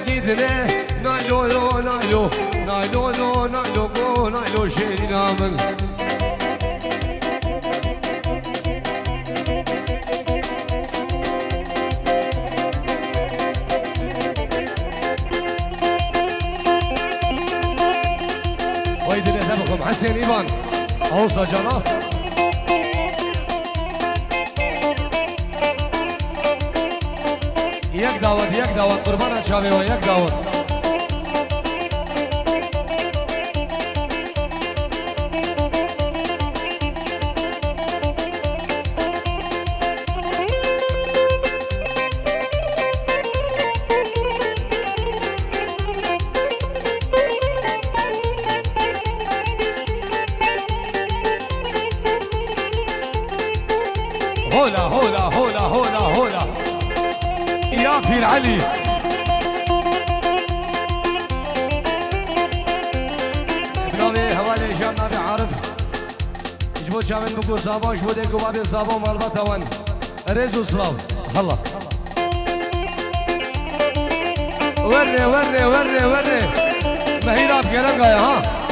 گیدنه نایلو نایلو نایلو نایلو نایلو نایلو شیری نامن وای دل دمکم حسین ایوان اوسا جانا یک دعوت قربان چاوی و یک دعوت هولا هولا هولا هولا هولا يا في العلي بلاوي هوالي جانا بعرف جبو شامن بكو صابون جبو ديكو بابي صابون مالبا توان ريزو سلاو هلا ورني ورني ورني ورني مهيرا بكلام قايا ها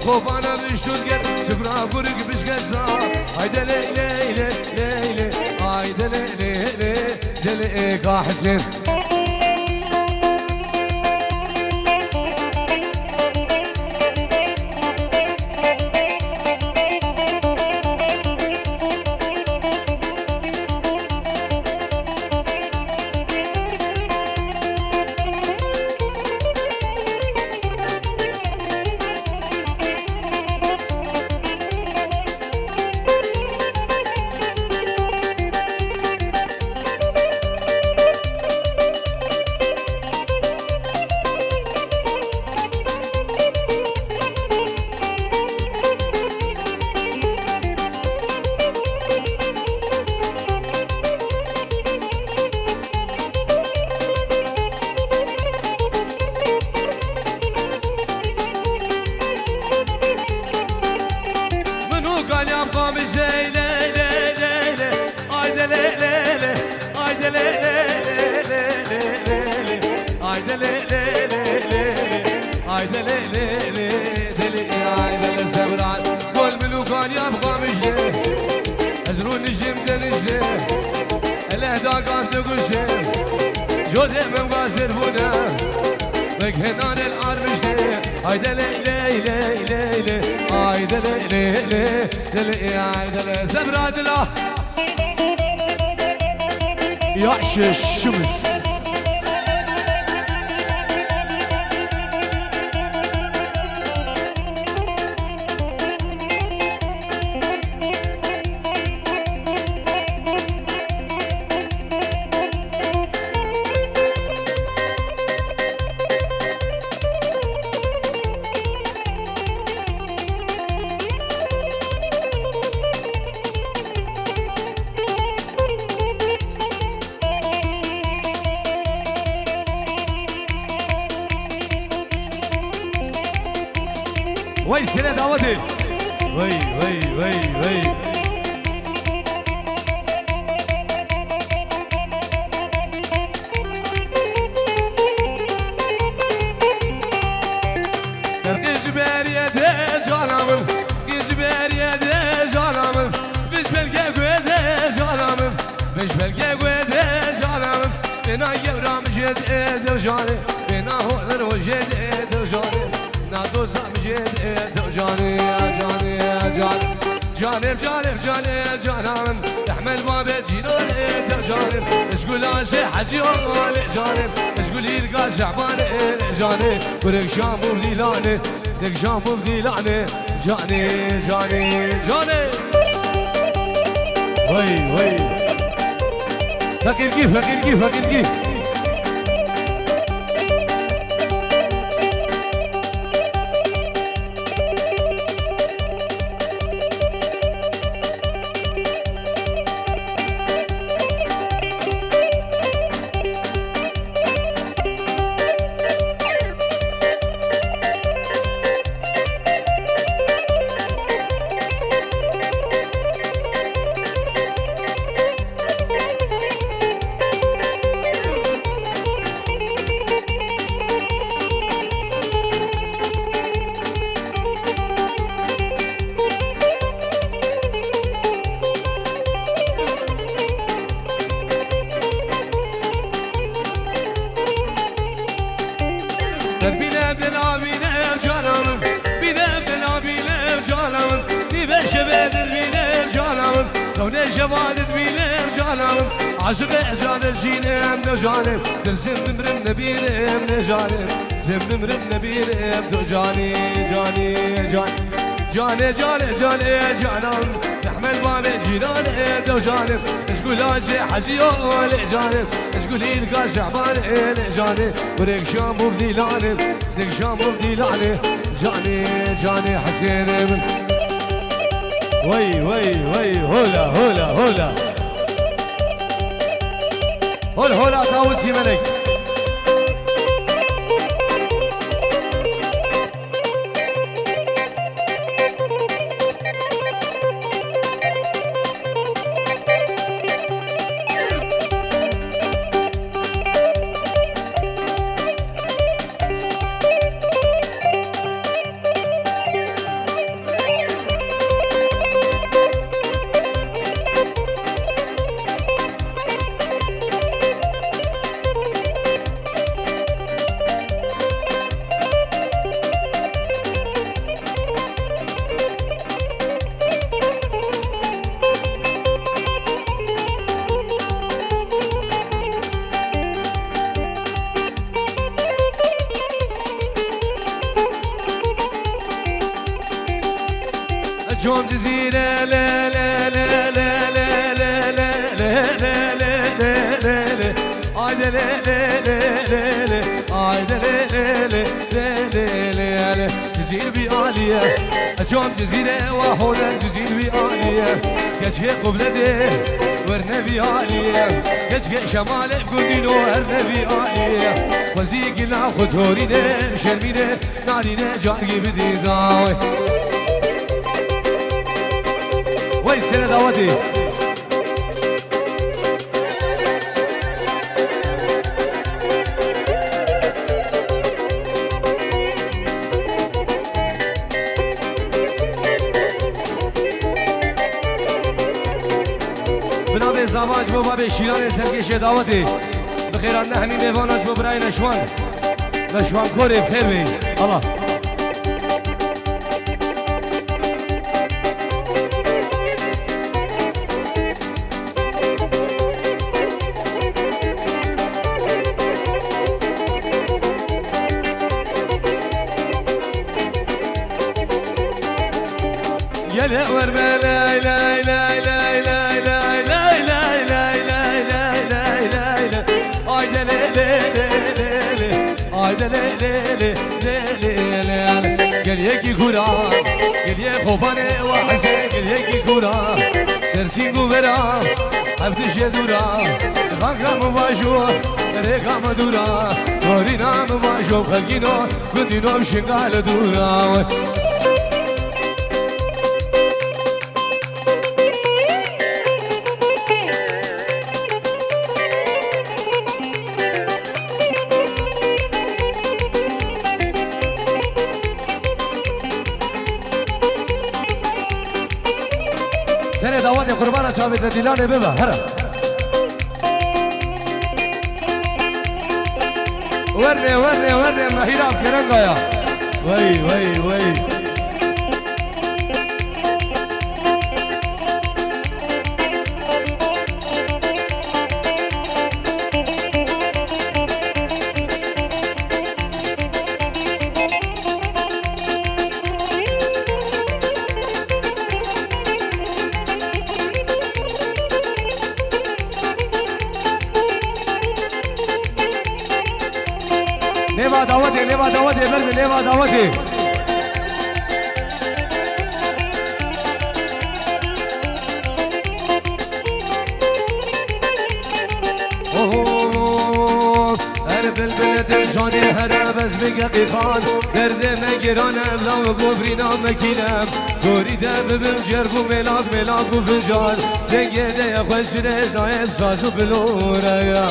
خوبانا بشترگت سبرا برگ بشگزا هایده لیله لیله لیله هایده لیله لیله لیله کا حسین يعش الشمس وي سنة دعوتي وي وي وي وي ترقيش جد جانم بنا يبرام جد جاني بنا هولر وجد جاني نادوزام جد جاني جاني جاني جانب جانب جانب جانم تحمل باب جيران جانب اشقول عشي حجيون جانب اشقول يلقى شعبان جانب ورق شامو بليلاني دق شامو بليلاني جاني جاني جاني وي وي فكر كيف فكر كيف فكر كيف عاشق جان جينم نجانم در زم مرم نبيرم نجانم زم مرم نبيرم دو جاني جاني جاني جاني جاني جاني جانم تحمل باب جيران دو جانم اشقول اجي حجيون جانم اشقول يلقى شعبان جاني وريك شامو بديلانم ديك شامو بديلاني جاني جاني حسين من وي وي وي هولا هولا هولا هول هولا طاووسي ملك جوم جزيرة لا لا لا لا لا لا لا لا لا لا لا لا عايدة لا لا لا لا لا عايدة لا لا لا لا لا لا جزيرة بآلية جوم جزيرة وحولة جزيرة بآلية كجي قبلة ورنا بآلية كجي شمال بقولين ورنا بآلية وزيقنا خطورينا شرمينا نارينا جارقي بدي داوي وای سر دعوتی بنابه زواج با باب شیران سرکش دعوتی بخیران نهمی میوانش با برای نشوان نشوان کوری بخیر بی الله يلا ورما لا لا لا لا لا لا لا لا لا لا لا لا لا لا عايدة لا لا لا لا عايدة لا لا لا لا لا قال يجي كورا قال يا خوبانة وحسن قال يجي كورا سرسين قبرا عبدش يدورا غنغا مباشوا ريغا مدورا نورينا مباشوا خلقينا كندينا بشنقال دورا سر دعوت قربان چاوید دیلانه ببا هرا ورنه ورنه ورنه مهيراب كرنقايا وي وي وي ليبا دعوتي ليبا دعوتي برد ليبا دعوتي هرب البلد جاني هربز بقى خان درد مگران ابلا و گفرینا مکینم دوری دم بمجربو ملاک ملاک و فنجان دنگه ده خوش رزنای سازو بلوره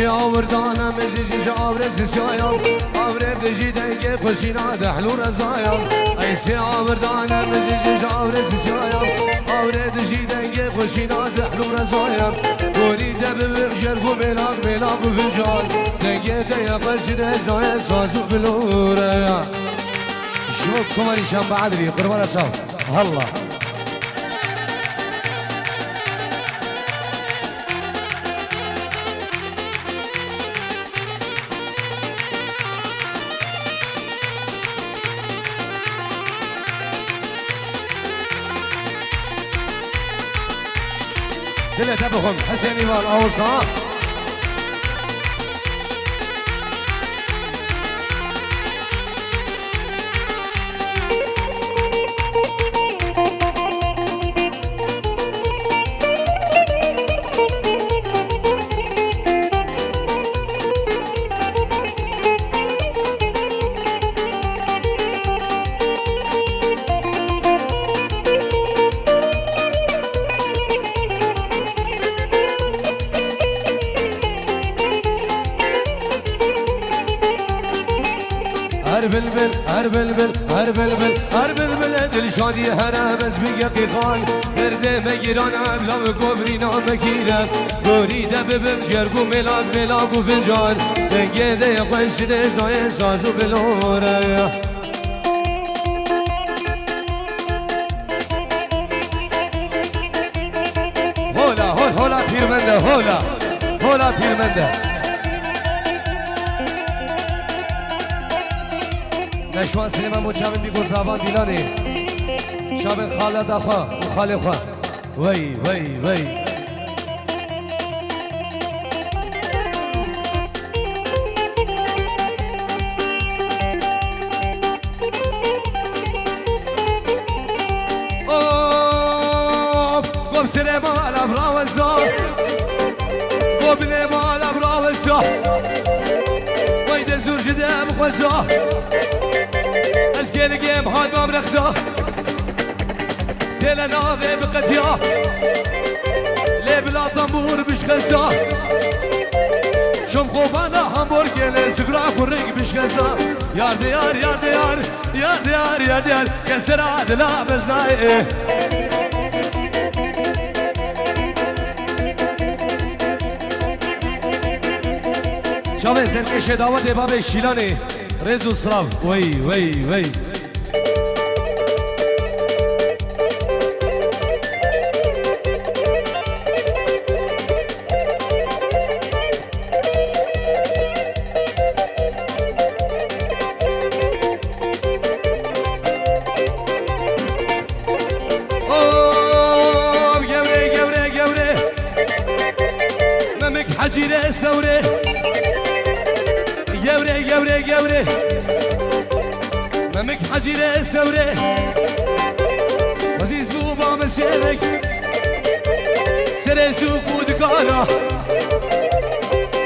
آوردانم مجیج آورز سیایم آورد دجی دنگ خوشینا دحلو رزایم ایسی آوردانم مجیج آورز سیایم آورد دجی دنگ خوشینا دحلو رزایم دوری دب بخشر و ملاک ملاک و فنجان دنگ دیا قشر جای سازو بلوره شوف کماری شام بعدری قربان صاحب الله دلت بخون حسینی وال آوسا هر بلبل هر بلبل هر بلبل هر بلبل دل شادی هر بس بگی خان درد مگیران ابلا و گفرینا مکیرم دوری دب بمجرگو ملاک ملاک و فنجان دنگه ده خوش رزنای سازو بلوره هولا هولا پیرمنده هولا هولا پیرمنده نشوان سلیمان مچامن بی گزاوان دیلانی شاب خالد آخا و خاله خواه وی وی وی گم سلیمان الابرا و زا گم لیمان الابرا و زا ویده زور جدم خوزا از گلگیم حالم رخدا دل ناوی بقدیا لبلا تنبور بشخزا شم خوبانا همبرگر سگرا خورگ بشخزا یار دیار یار دیار یار دیار یار دیار کسر عدلا بزنای شامه زنکش دعوت باب شیلانی رزو سراو وی وی وی جوري جوري جوري ممك حجيرة سوري عزيز بوبا مسيرك سري سوق ودكانا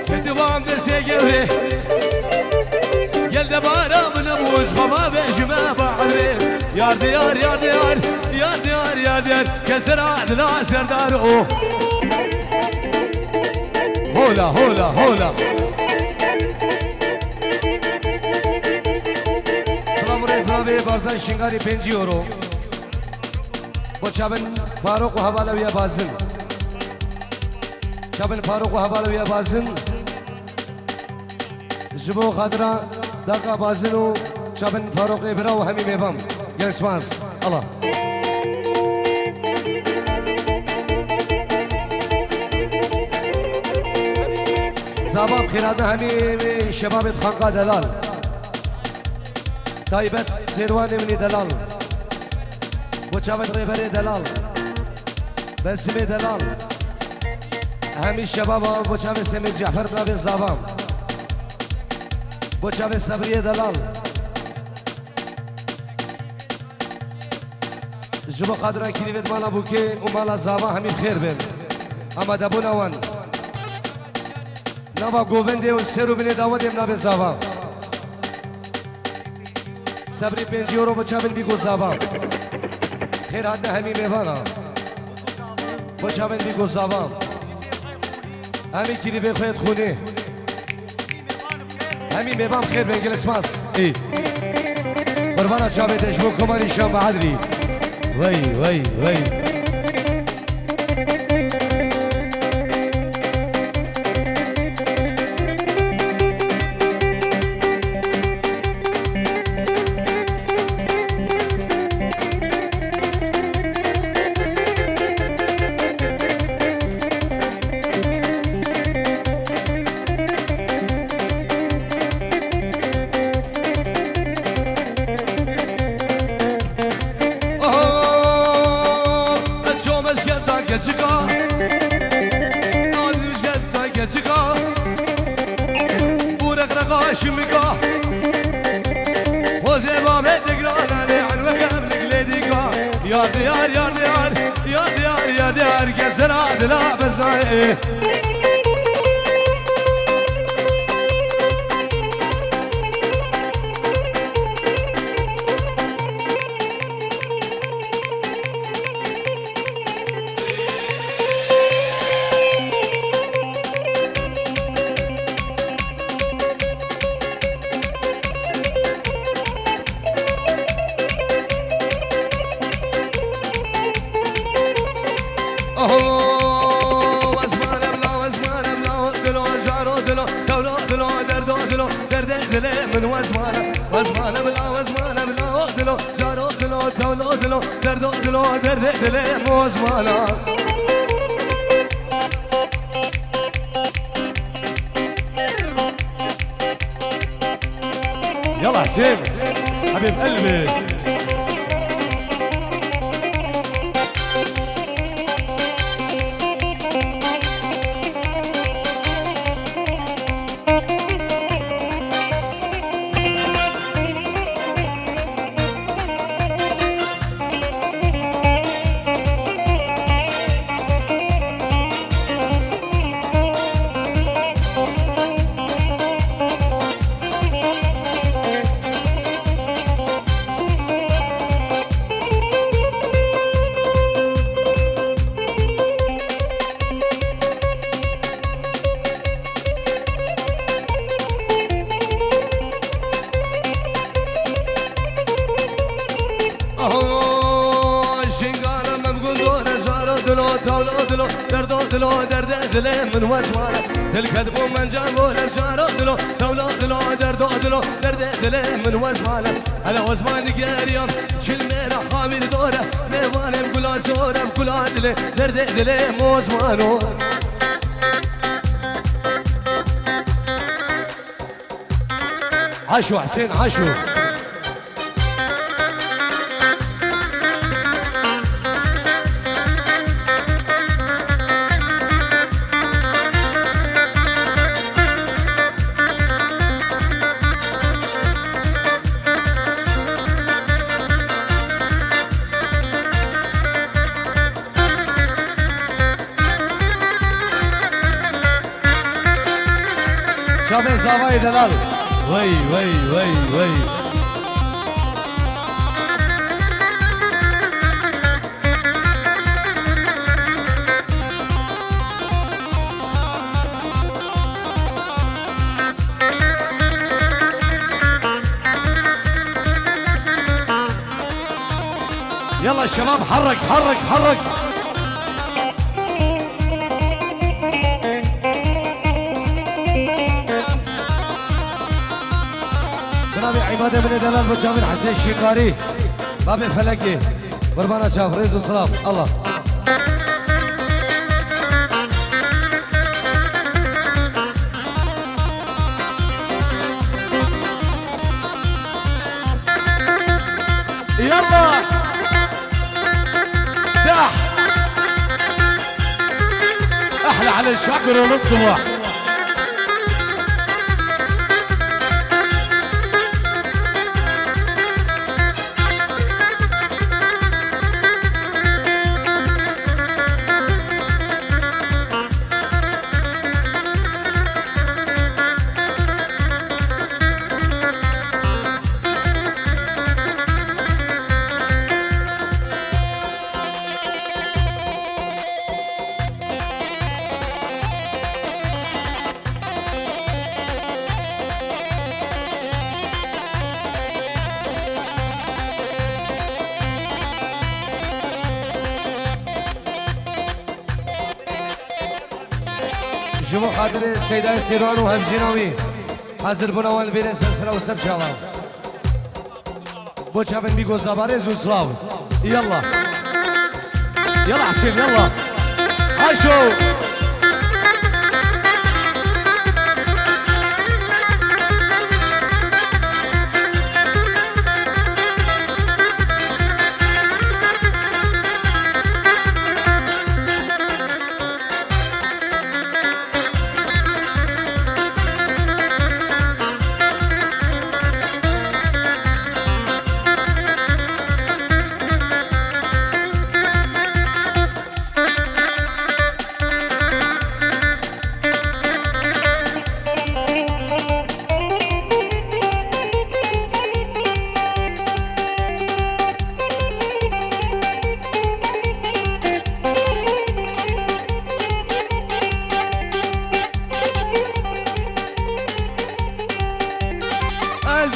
كتبام دسي جوري يلد بارا من ابوش خما بجمع بعرين يا ديار يا ديار يا ديار يا ديار كسر عدنا سردار اوه هولا هولا هولا سلام رئیس برای بارزن شنگاری 5 یورو با چابن فاروق و حوالویه بازن چابن فاروق و حوالویه بازن جبو خادرا داقا بازن و چابن فاروق ابرا و همی میبام ین سپاس الله زاباب خیراده همی شبابت خانقا دلال تایبت سیروان منی دلال بچابت ریبری دلال بسمی دلال همی شباب بچابت سمی جعفر بنابی زابام بچابت صبریه دلال جبو قادران کلیوید مالا بوکی و مالا زابا همی خیر بین اما دبون اوان نوا گوونده و سرو بینی داودیم نبی زابا صبری 5 یورو بچابن بیگو زابا خیر حد همی میوانا بچابن بیگو زابا همی کلی به خواهد خونه همی میوان خیر بینگل اسماس ای قربانا چابتش بو کمانی شام بعدری وی وی وی يا ديار يا ديار يا ديار يا ديار كسر عدنا بزاي من وزمانه وزمانه بلا وزمانه بلا دلو جارو دلو دولو دلو دردو دلو درد دل وزمانه يلا حسين حبيب قلبي دلو درد دل من وزمانه دل كذب من جنبه رجال دلو دولو دلو درد دلو درد دل من وزمانه على وزمان قريم شل ميرا خامل دوره ميوانم كلا زورم كلا دل درد دل وزمانه عاشو حسين عاشو شافي زاواي دلال وي وي وي وي يلا الشباب حرك حرك حرك جنابي عبادة من دلال بجامل حسين الشيكاري بابي فلكي قربانا شاف ريز وسلام الله يلا داح احلى على الشاكر وللصبح جمو خاطر السيدة سيروان وهمجيناوي حاضر بنا والبين سلسلة وسب شالا بو شافن بيقو زباريز وسلاو يلا يلا حسين يلا عاشو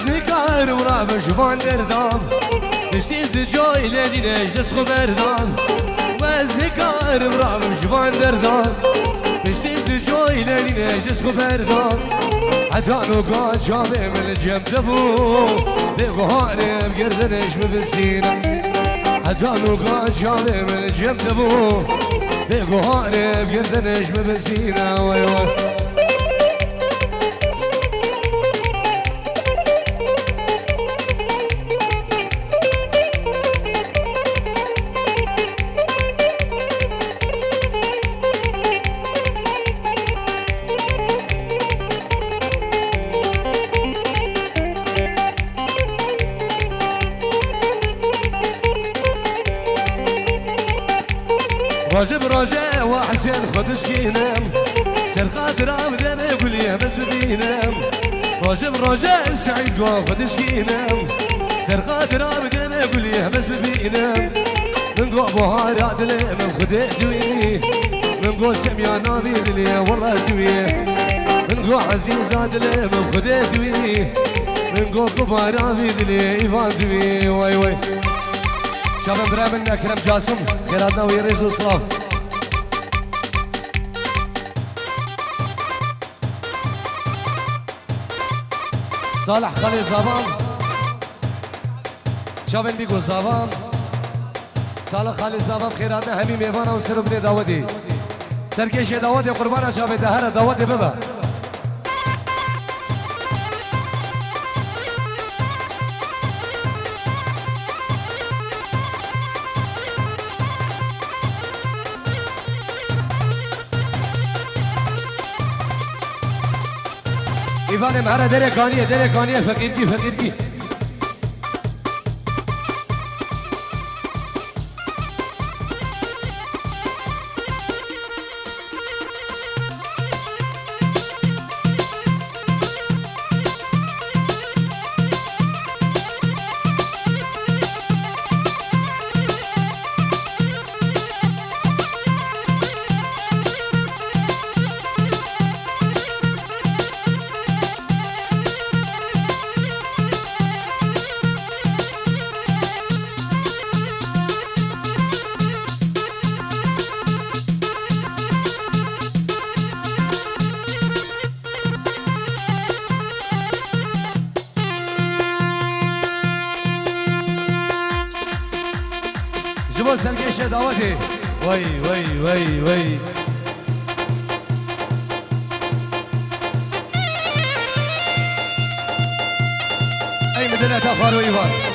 ذكر ورا بجوان دردام اشتيز جوي لدين اجلس خبردام وذكر ورا بجوان دردام اشتيز جوي لدين اجلس خبردام حتى نقاط شابي من الجنب دبو بقهاري بقردنش ببسينا حتى نقاط شابي من الجنب دبو بقهاري بقردنش ببسينا وي وي راجب راجع وحسين خد سكينام سر خاطر ابدا ما يقول يا بس ببينام راجب راجع سعيد وخد سكينام سر خاطر ابدا ما يقول يا بس ببينام من قو بهار عدل من خد دوي من قو سميا نبي دلي والله دوي من قو عزيز عدل من خد دوي من قو كبار ابي دلي ايفان دوي واي واي شباب برامنا كرم جاسم قرادنا ويريز وصلاف صالح خالي زابان شباب بيقول زابان صالح خالي زابان خيراتنا همي ميوانا وسربني داودي سركيش داودي قربانا شباب دهارة داودي ببا إيفان مهرة دركانية فقيركي جبو سرگیش دعوتی وای وای وای وای ای مدنه تا خاروی وای